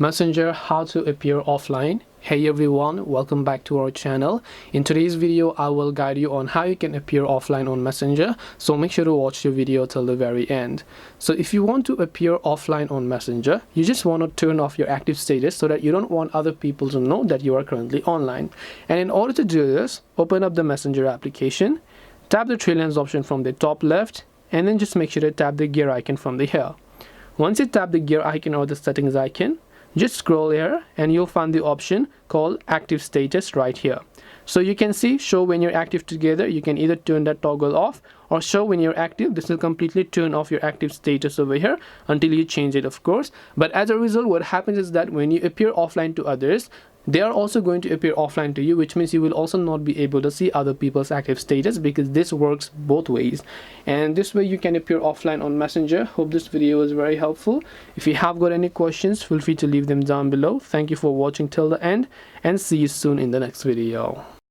Messenger, how to appear offline. Hey everyone, welcome back to our channel. In today's video I will guide you on how you can appear offline on Messenger, so make sure to watch the video till the very end. So if you want to appear offline on Messenger, you just want to turn off your active status so that you don't want other people to know that you are currently online. And in order to do this, open up the Messenger application, tap the three lines option from the top left, and then just make sure to tap the gear icon from the here. Once you tap the gear icon or the settings icon, just scroll here and you'll find the option called active status right here. So you can see show when you're active together. You can either turn that toggle off or show when you're active. This will completely turn off your active status over here until you change it, of course. But as a result, what happens is that when you appear offline to others, they are also going to appear offline to you, which means you will also not be able to see other people's active status, because this works both ways. And this way you can appear offline on Messenger. Hope this video was very helpful. If you have got any questions, feel free to leave them down below. Thank you for watching till the end, and see you soon in the next video.